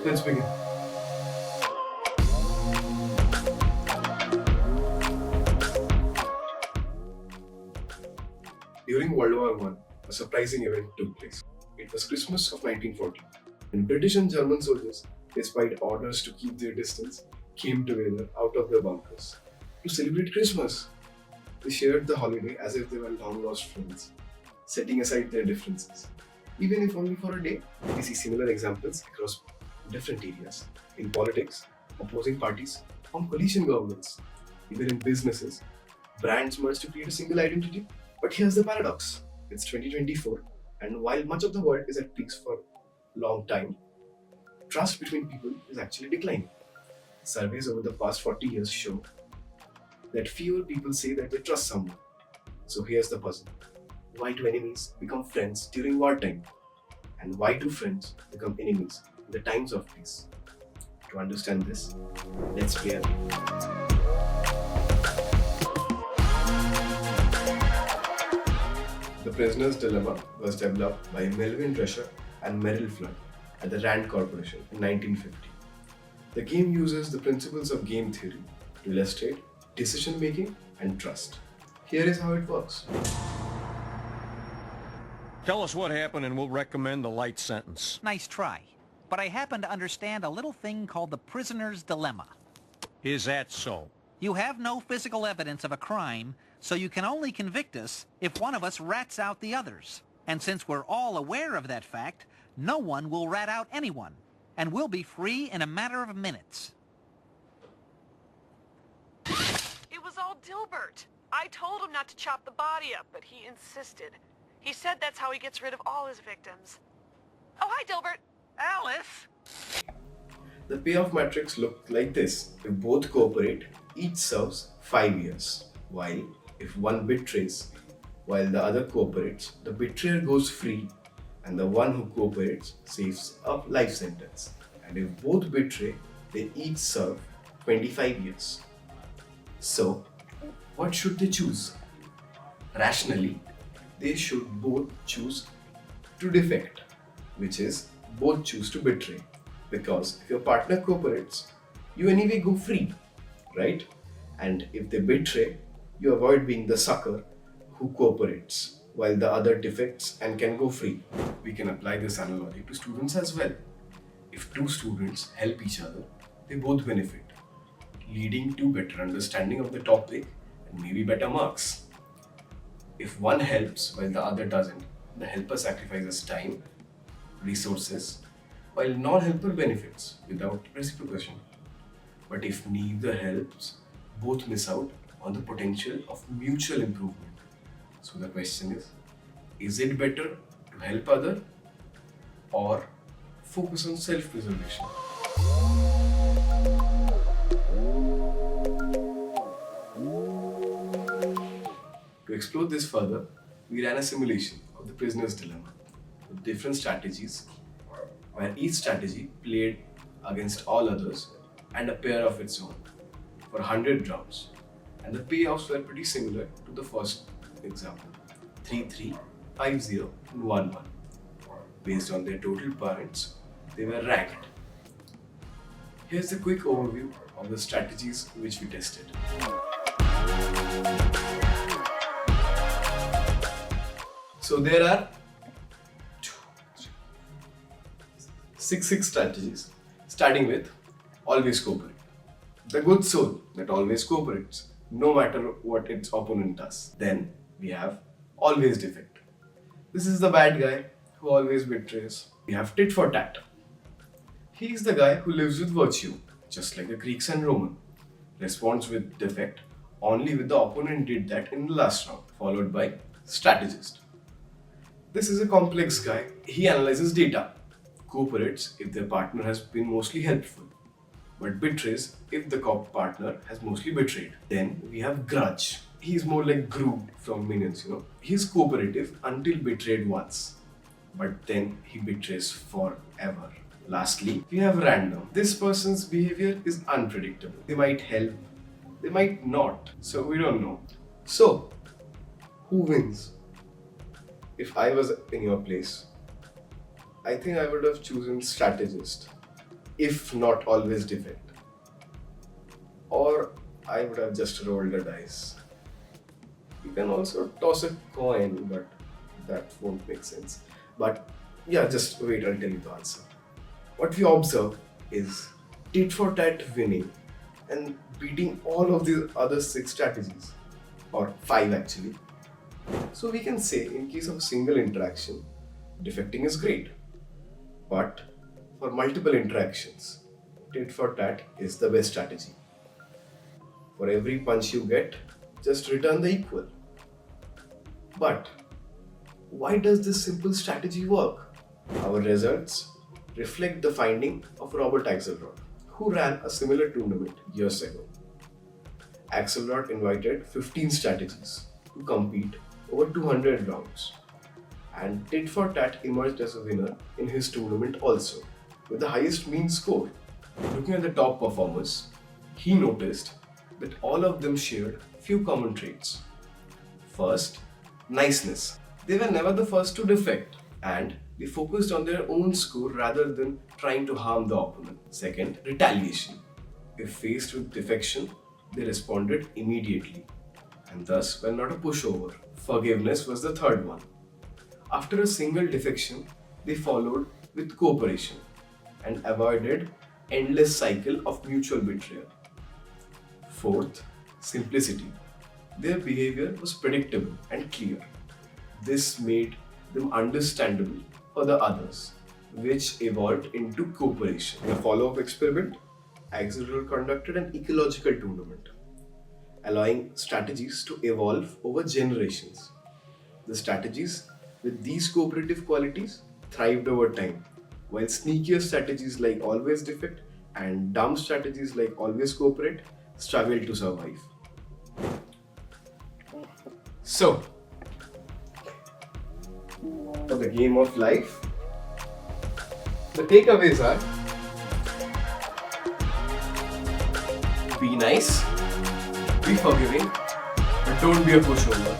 Let's begin. During World War I, a surprising event took place. It was Christmas of 1940, when British and German soldiers, despite orders to keep their distance, came together out of their bunkers to celebrate Christmas. They shared the holiday as if they were long lost friends, setting aside their differences. Even if only for a day, we see similar examples across different areas. In politics, opposing parties form coalition governments. Even in businesses, brands merge to create a single identity. But here's the paradox. It's 2024, and while much of the world is at peace for a long time, trust between people is actually declining. Surveys over the past 40 years show that fewer people say that they trust someone. So here's the puzzle. Why do enemies become friends during wartime? And why do friends become enemies in the times of peace? To understand this, let's play a game. The Prisoner's Dilemma was developed by Melvin Drescher and Merrill Flood at the Rand Corporation in 1950. The game uses the principles of game theory to illustrate decision making and trust. Here is how it works. Tell us what happened and we'll recommend the light sentence. Nice try. But I happen to understand a little thing called the prisoner's dilemma. Is that so? You have no physical evidence of a crime, so you can only convict us if one of us rats out the others. And since we're all aware of that fact, no one will rat out anyone, and we'll be free in a matter of minutes. It was all Dilbert. I told him not to chop the body up, but he insisted. He said that's how he gets rid of all his victims. Oh, hi, Dilbert. Alice? The payoff matrix looked like this. If both cooperate, each serves 5 years. While if one betrays, while the other cooperates, the betrayer goes free and the one who cooperates saves a life sentence. And if both betray, they each serve 25 years. So, what should they choose? Rationally, they should both choose to defect, which is both choose to betray. Because if your partner cooperates, you anyway go free, right? And if they betray, you avoid being the sucker who cooperates while the other defects and can go free. We can apply this analogy to students as well. If two students help each other, they both benefit, leading to better understanding of the topic and maybe better marks. If one helps while the other doesn't, the helper sacrifices time, resources, while non-helper benefits without reciprocation. But if neither helps, both miss out on the potential of mutual improvement. So the question is it better to help other or focus on self-preservation? To explore this further, we ran a simulation of the prisoner's dilemma with different strategies, where each strategy played against all others and a pair of its own for 100 rounds. And the payoffs were pretty similar to the first example, 3-3, 5-0 and 1-1. Based on their total points, they were ranked. Here's a quick overview of the strategies which we tested. So there are 6 strategies, starting with always cooperate. The good soul that always cooperates, no matter what its opponent does. Then we have always defect. This is the bad guy who always betrays. We have tit for tat. He is the guy who lives with virtue, just like the Greeks and Roman. Responds with defect only when the opponent did that in the last round, followed by strategist. This is a complex guy. He analyzes data, cooperates if their partner has been mostly helpful, but betrays if the partner has mostly betrayed. Then we have grudge. He is more like Groot from Minions, He is cooperative until betrayed once, but then he betrays forever. Lastly, we have random. This person's behavior is unpredictable. They might help, they might not, so we don't know. So, who wins? if I was in your place, I think I would have chosen Strategist, if not always Defect. Or I would have just rolled a dice. You can also toss a coin, but that won't make sense. But yeah, just wait until you answer. What we observe is tit for tat winning and beating all of the other 6 strategies, or 5 actually. So we can say, in case of a single interaction, defecting is great. But for multiple interactions, tit for tat is the best strategy. For every punch you get, just return the equal. But why does this simple strategy work? Our results reflect the finding of Robert Axelrod, who ran a similar tournament years ago. Axelrod invited 15 strategies to compete over 200 rounds, and tit for tat emerged as a winner in his tournament also, with the highest mean score. Looking at the top performers, he noticed that all of them shared few common traits. First, niceness. They were never the first to defect, and they focused on their own score rather than trying to harm the opponent. Second, retaliation. If faced with defection, they responded immediately, and thus were not a pushover. Forgiveness was the third one. After a single defection, they followed with cooperation and avoided endless cycle of mutual betrayal. Fourth, simplicity. Their behavior was predictable and clear. This made them understandable for the others, which evolved into cooperation. In a follow-up experiment, Axelrod conducted an ecological tournament, allowing strategies to evolve over generations. The strategies with these cooperative qualities thrived over time, while sneakier strategies like always defect and dumb strategies like always cooperate struggled to survive. So, for the game of life, the takeaways are: be nice, be forgiving, but don't be a pushover.